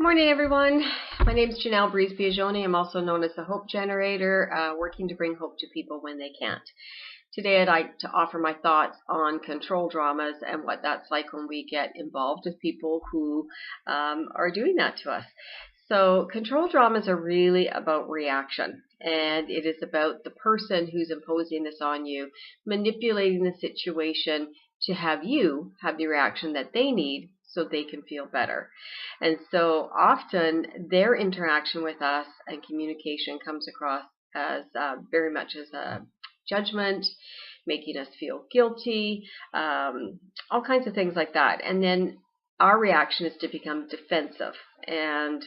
Morning, everyone. My name is Janelle Breeze-Biagioni. I'm also known as the Hope Generator, working to bring hope to people when they can't. Today, I'd like to offer my thoughts on control dramas and what that's like when we get involved with people who are doing that to us. So control dramas are really about reaction, and it is about the person who's imposing this on you, manipulating the situation to have you have the reaction that they need so they can feel better. And so often their interaction with us and communication comes across as very much as a judgment, making us feel guilty, all kinds of things like that. And then our reaction is to become defensive. And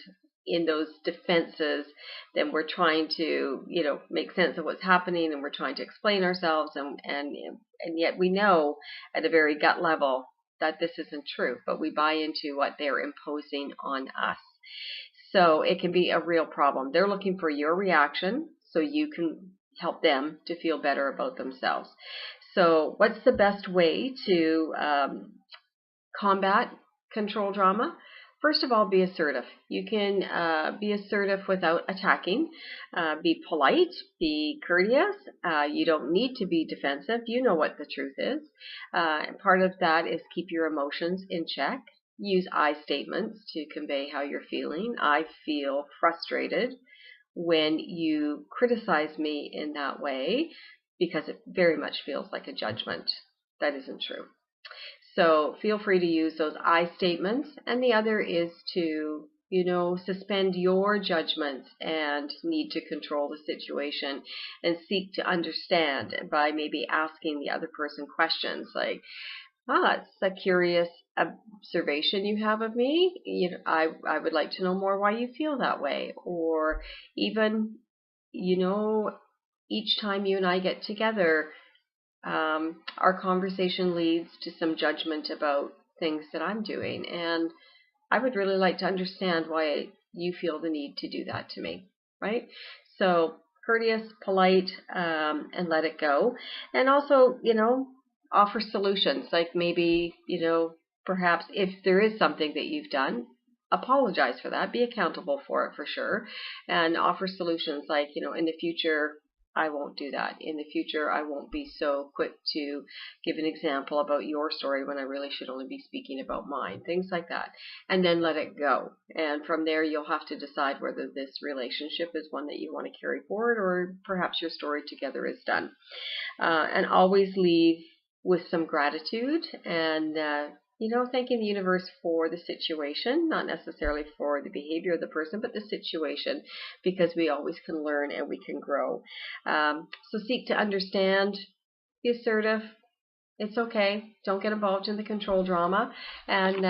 in those defenses, then we're trying to, make sense of what's happening, and we're trying to explain ourselves, and yet we know at a very gut level that this isn't true, but we buy into what they're imposing on us. So it can be a real problem. They're looking for your reaction so you can help them to feel better about themselves. So what's the best way to combat control drama? First of all, be assertive. You can be assertive without attacking. Be polite, be courteous. You don't need to be defensive. You know what the truth is. And part of that is keep your emotions in check. Use I statements to convey how you're feeling. I feel frustrated when you criticize me in that way, because it very much feels like a judgment. That isn't true. So feel free to use those I statements. And the other is to, suspend your judgments and need to control the situation and seek to understand by maybe asking the other person questions like, it's a curious observation you have of me. I would like to know more why you feel that way. Or even, each time you and I get together, our conversation leads to some judgment about things that I'm doing, and I would really like to understand why you feel the need to do that to me, right? So courteous, polite, and let it go. And also, offer solutions, like maybe, perhaps if there is something that you've done, apologize for that, be accountable for it for sure, and offer solutions like, in the future, I won't do that. In the future, I won't be so quick to give an example about your story when I really should only be speaking about mine. Things like that. And then let it go. And from there, you'll have to decide whether this relationship is one that you want to carry forward, or perhaps your story together is done. And always leave with some gratitude and thanking the universe for the situation, not necessarily for the behavior of the person, but the situation, because we always can learn and we can grow. So seek to understand, be assertive. It's okay. Don't get involved in the control drama. And,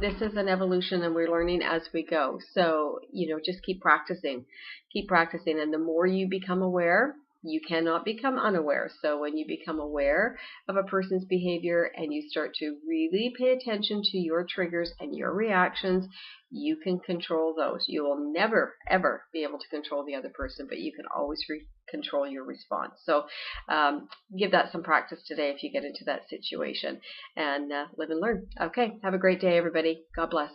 this is an evolution and we're learning as we go. So, just keep practicing. Keep practicing. And the more you become aware, you cannot become unaware. So when you become aware of a person's behavior and you start to really pay attention to your triggers and your reactions, you can control those. You will never, ever be able to control the other person, but you can always control your response. So give that some practice today if you get into that situation, and live and learn. Okay, have a great day, everybody. God bless.